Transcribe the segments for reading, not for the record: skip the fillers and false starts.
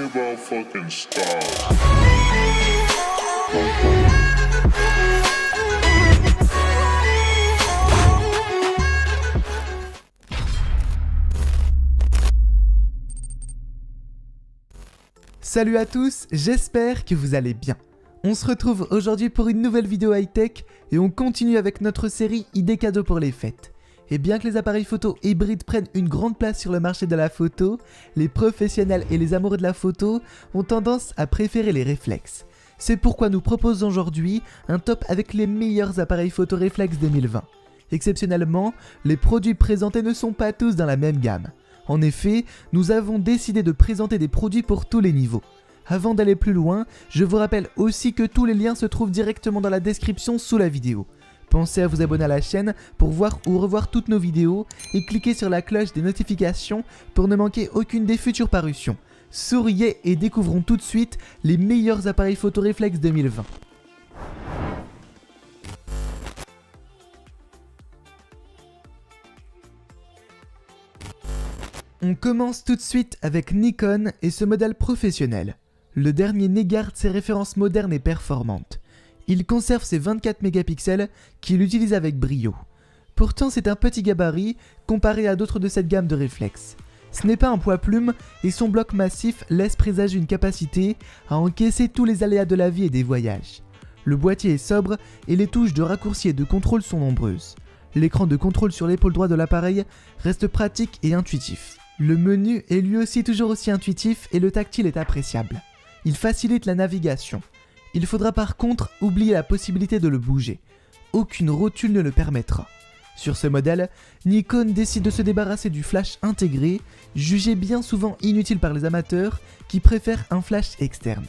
About fucking stars. Salut à tous, j'espère que vous allez bien. On se retrouve aujourd'hui pour une nouvelle vidéo high-tech et on continue avec notre série idées cadeaux pour les fêtes. Et bien que les appareils photo hybrides prennent une grande place sur le marché de la photo, les professionnels et les amoureux de la photo ont tendance à préférer les réflexes. C'est pourquoi nous proposons aujourd'hui un top avec les meilleurs appareils photo réflexes 2020. Exceptionnellement, les produits présentés ne sont pas tous dans la même gamme. En effet, nous avons décidé de présenter des produits pour tous les niveaux. Avant d'aller plus loin, je vous rappelle aussi que tous les liens se trouvent directement dans la description sous la vidéo. Pensez à vous abonner à la chaîne pour voir ou revoir toutes nos vidéos et cliquez sur la cloche des notifications pour ne manquer aucune des futures parutions. Souriez et découvrons tout de suite les meilleurs appareils photo réflexes 2020. On commence tout de suite avec Nikon et ce modèle professionnel. Le dernier né garde ses références modernes et performantes. Il conserve ses 24 mégapixels qu'il utilise avec brio. Pourtant c'est un petit gabarit comparé à d'autres de cette gamme de réflexes. Ce n'est pas un poids-plume et son bloc massif laisse présager une capacité à encaisser tous les aléas de la vie et des voyages. Le boîtier est sobre et les touches de raccourci et de contrôle sont nombreuses. L'écran de contrôle sur l'épaule droite de l'appareil reste pratique et intuitif. Le menu est lui aussi toujours aussi intuitif et le tactile est appréciable. Il facilite la navigation. Il faudra par contre oublier la possibilité de le bouger. Aucune rotule ne le permettra. Sur ce modèle, Nikon décide de se débarrasser du flash intégré, jugé bien souvent inutile par les amateurs qui préfèrent un flash externe.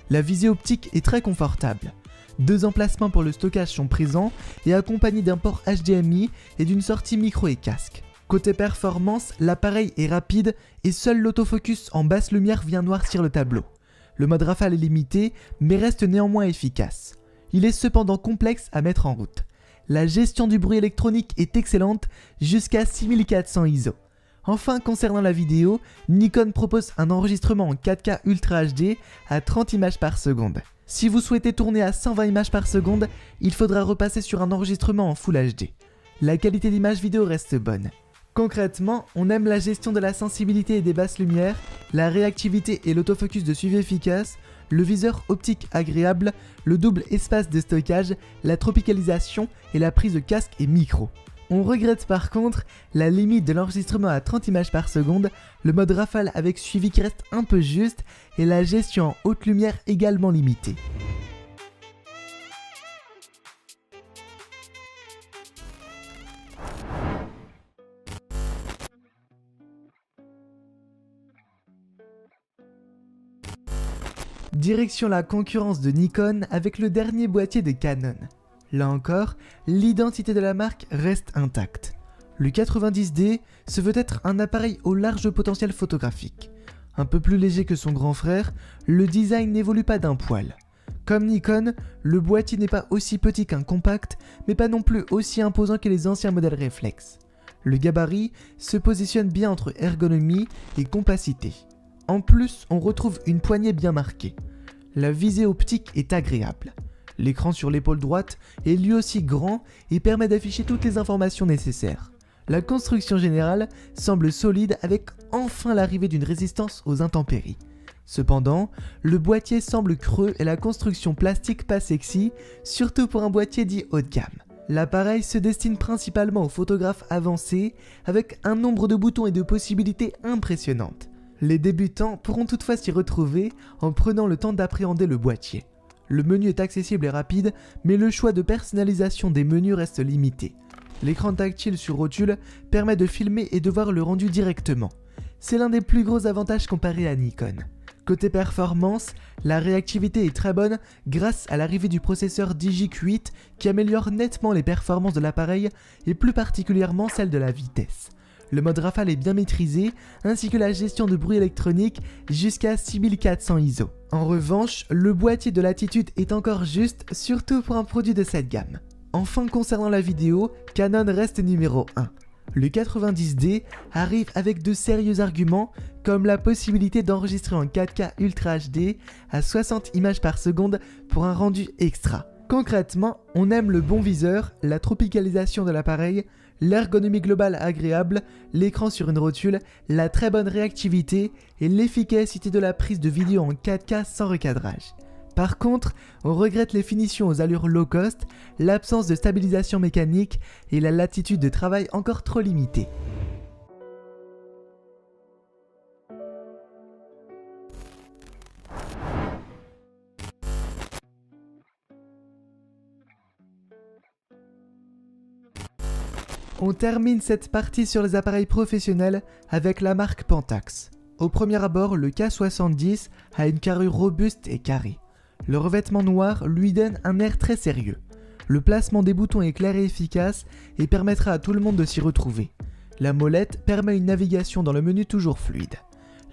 La visée optique est très confortable. 2 emplacements pour le stockage sont présents et accompagnés d'un port HDMI et d'une sortie micro et casque. Côté performance, l'appareil est rapide et seul l'autofocus en basse lumière vient noircir le tableau. Le mode rafale est limité, mais reste néanmoins efficace. Il est cependant complexe à mettre en route. La gestion du bruit électronique est excellente, jusqu'à 6400 ISO. Enfin, concernant la vidéo, Nikon propose un enregistrement en 4K Ultra HD à 30 images par seconde. Si vous souhaitez tourner à 120 images par seconde, il faudra repasser sur un enregistrement en Full HD. La qualité d'image vidéo reste bonne. Concrètement, on aime la gestion de la sensibilité et des basses lumières, la réactivité et l'autofocus de suivi efficace, le viseur optique agréable, le double espace de stockage, la tropicalisation et la prise de casque et micro. On regrette par contre la limite de l'enregistrement à 30 images par seconde, le mode rafale avec suivi qui reste un peu juste et la gestion en haute lumière également limitée. Direction la concurrence de Nikon avec le dernier boîtier de Canon. Là encore, l'identité de la marque reste intacte. Le 90D se veut être un appareil au large potentiel photographique. Un peu plus léger que son grand frère, le design n'évolue pas d'un poil. Comme Nikon, le boîtier n'est pas aussi petit qu'un compact, mais pas non plus aussi imposant que les anciens modèles réflexes. Le gabarit se positionne bien entre ergonomie et compacité. En plus, on retrouve une poignée bien marquée. La visée optique est agréable. L'écran sur l'épaule droite est lui aussi grand et permet d'afficher toutes les informations nécessaires. La construction générale semble solide avec enfin l'arrivée d'une résistance aux intempéries. Cependant, le boîtier semble creux et la construction plastique pas sexy, surtout pour un boîtier dit haut de gamme. L'appareil se destine principalement aux photographes avancés avec un nombre de boutons et de possibilités impressionnantes. Les débutants pourront toutefois s'y retrouver en prenant le temps d'appréhender le boîtier. Le menu est accessible et rapide, mais le choix de personnalisation des menus reste limité. L'écran tactile sur rotule permet de filmer et de voir le rendu directement. C'est l'un des plus gros avantages comparé à Nikon. Côté performance, la réactivité est très bonne grâce à l'arrivée du processeur Digic-8 qui améliore nettement les performances de l'appareil et plus particulièrement celle de la vitesse. Le mode rafale est bien maîtrisé, ainsi que la gestion de bruit électronique jusqu'à 6400 ISO. En revanche, le boîtier de Latitude est encore juste, surtout pour un produit de cette gamme. Enfin, concernant la vidéo, Canon reste numéro 1. Le 90D arrive avec de sérieux arguments comme la possibilité d'enregistrer en 4K Ultra HD à 60 images par seconde pour un rendu extra. Concrètement, on aime le bon viseur, la tropicalisation de l'appareil, l'ergonomie globale agréable, l'écran sur une rotule, la très bonne réactivité et l'efficacité de la prise de vidéo en 4K sans recadrage. Par contre, on regrette les finitions aux allures low cost, l'absence de stabilisation mécanique et la latitude de travail encore trop limitée. On termine cette partie sur les appareils professionnels avec la marque Pentax. Au premier abord, le K70 a une carrure robuste et carrée. Le revêtement noir lui donne un air très sérieux. Le placement des boutons est clair et efficace et permettra à tout le monde de s'y retrouver. La molette permet une navigation dans le menu toujours fluide.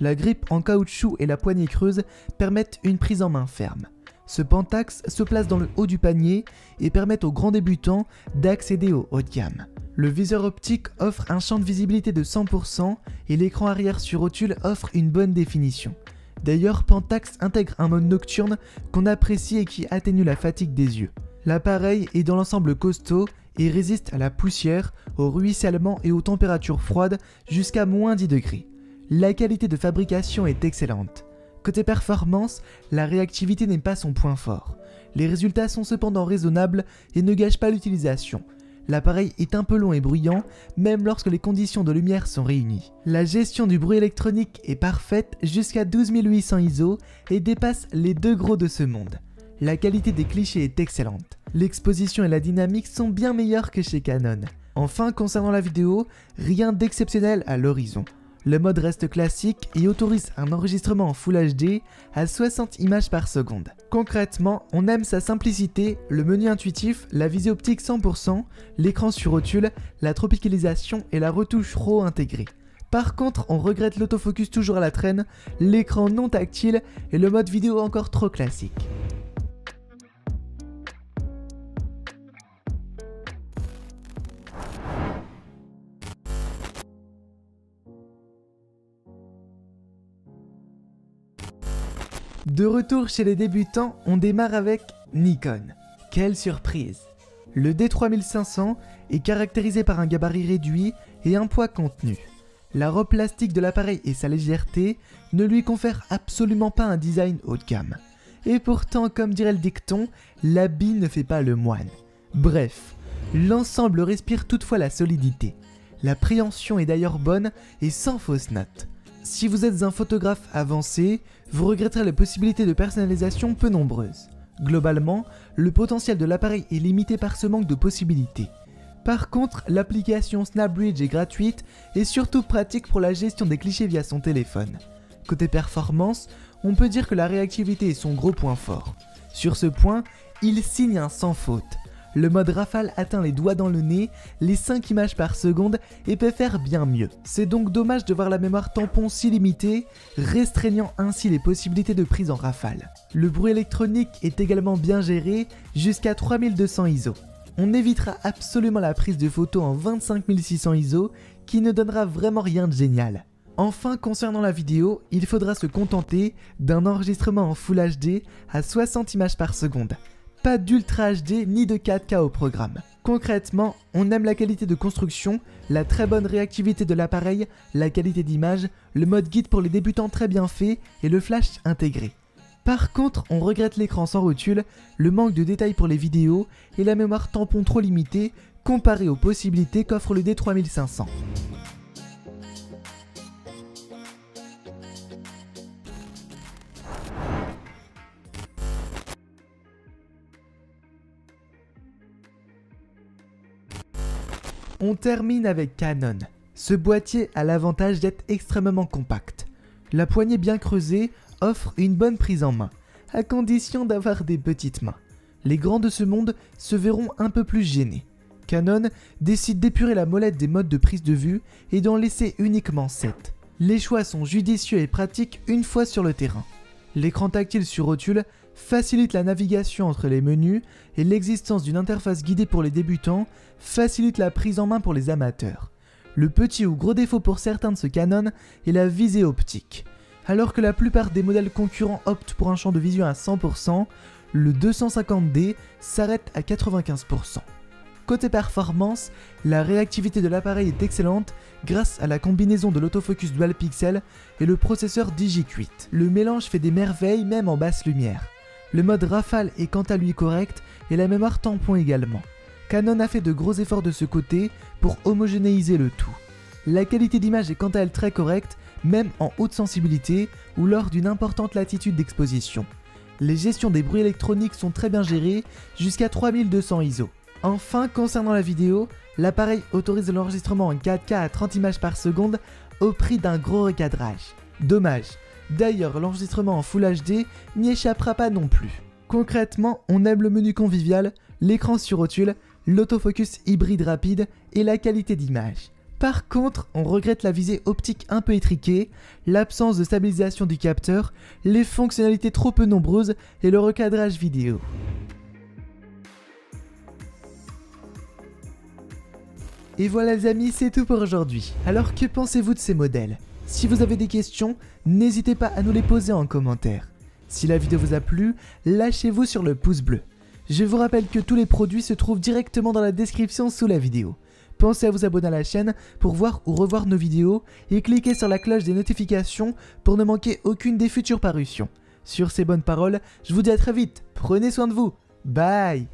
La grippe en caoutchouc et la poignée creuse permettent une prise en main ferme. Ce Pentax se place dans le haut du panier et permet aux grands débutants d'accéder au haut de gamme. Le viseur optique offre un champ de visibilité de 100% et l'écran arrière sur rotule offre une bonne définition. D'ailleurs, Pentax intègre un mode nocturne qu'on apprécie et qui atténue la fatigue des yeux. L'appareil est dans l'ensemble costaud et résiste à la poussière, au ruissellement et aux températures froides jusqu'à moins 10 degrés. La qualité de fabrication est excellente. Côté performance, la réactivité n'est pas son point fort. Les résultats sont cependant raisonnables et ne gâchent pas l'utilisation. L'appareil est un peu long et bruyant, même lorsque les conditions de lumière sont réunies. La gestion du bruit électronique est parfaite jusqu'à 12800 ISO et dépasse les deux gros de ce monde. La qualité des clichés est excellente. L'exposition et la dynamique sont bien meilleures que chez Canon. Enfin, concernant la vidéo, rien d'exceptionnel à l'horizon. Le mode reste classique et autorise un enregistrement en Full HD à 60 images par seconde. Concrètement, on aime sa simplicité, le menu intuitif, la visée optique 100%, l'écran sur rotule, la tropicalisation et la retouche RAW intégrée. Par contre, on regrette l'autofocus toujours à la traîne, l'écran non tactile et le mode vidéo encore trop classique. De retour chez les débutants, on démarre avec Nikon. Quelle surprise! Le D3500 est caractérisé par un gabarit réduit et un poids contenu. La robe plastique de l'appareil et sa légèreté ne lui confèrent absolument pas un design haut de gamme. Et pourtant, comme dirait le dicton, l'habit ne fait pas le moine. Bref, l'ensemble respire toutefois la solidité. La préhension est d'ailleurs bonne et sans fausse note. Si vous êtes un photographe avancé, vous regretterez les possibilités de personnalisation peu nombreuses. Globalement, le potentiel de l'appareil est limité par ce manque de possibilités. Par contre, l'application SnapBridge est gratuite et surtout pratique pour la gestion des clichés via son téléphone. Côté performance, on peut dire que la réactivité est son gros point fort. Sur ce point, il signe un sans faute. Le mode rafale atteint les doigts dans le nez, les 5 images par seconde et peut faire bien mieux. C'est donc dommage de voir la mémoire tampon si limitée, restreignant ainsi les possibilités de prise en rafale. Le bruit électronique est également bien géré, jusqu'à 3200 ISO. On évitera absolument la prise de photos en 25600 ISO qui ne donnera vraiment rien de génial. Enfin, concernant la vidéo, il faudra se contenter d'un enregistrement en Full HD à 60 images par seconde. Pas d'Ultra HD ni de 4K au programme. Concrètement, on aime la qualité de construction, la très bonne réactivité de l'appareil, la qualité d'image, le mode guide pour les débutants très bien fait et le flash intégré. Par contre, on regrette l'écran sans rotule, le manque de détails pour les vidéos et la mémoire tampon trop limitée comparée aux possibilités qu'offre le D3500. On termine avec Canon. Ce boîtier a l'avantage d'être extrêmement compact. La poignée bien creusée offre une bonne prise en main, à condition d'avoir des petites mains. Les grands de ce monde se verront un peu plus gênés. Canon décide d'épurer la molette des modes de prise de vue et d'en laisser uniquement 7. Les choix sont judicieux et pratiques une fois sur le terrain. L'écran tactile sur rotule facilite la navigation entre les menus et l'existence d'une interface guidée pour les débutants facilite la prise en main pour les amateurs. Le petit ou gros défaut pour certains de ce Canon est la visée optique. Alors que la plupart des modèles concurrents optent pour un champ de vision à 100%, le 250D s'arrête à 95%. Côté performance, la réactivité de l'appareil est excellente grâce à la combinaison de l'autofocus dual pixel et le processeur Digic-8. Le mélange fait des merveilles même en basse lumière. Le mode rafale est quant à lui correct et la mémoire tampon également. Canon a fait de gros efforts de ce côté pour homogénéiser le tout. La qualité d'image est quant à elle très correcte, même en haute sensibilité ou lors d'une importante latitude d'exposition. Les gestions des bruits électroniques sont très bien gérées, jusqu'à 3200 ISO. Enfin, concernant la vidéo, l'appareil autorise l'enregistrement en 4K à 30 images par seconde au prix d'un gros recadrage. Dommage. D'ailleurs, l'enregistrement en Full HD n'y échappera pas non plus. Concrètement, on aime le menu convivial, l'écran sur rotule, l'autofocus hybride rapide et la qualité d'image. Par contre, on regrette la visée optique un peu étriquée, l'absence de stabilisation du capteur, les fonctionnalités trop peu nombreuses et le recadrage vidéo. Et voilà les amis, c'est tout pour aujourd'hui. Alors que pensez-vous de ces modèles? Si vous avez des questions, n'hésitez pas à nous les poser en commentaire. Si la vidéo vous a plu, lâchez-vous sur le pouce bleu. Je vous rappelle que tous les produits se trouvent directement dans la description sous la vidéo. Pensez à vous abonner à la chaîne pour voir ou revoir nos vidéos et cliquez sur la cloche des notifications pour ne manquer aucune des futures parutions. Sur ces bonnes paroles, je vous dis à très vite, prenez soin de vous, bye!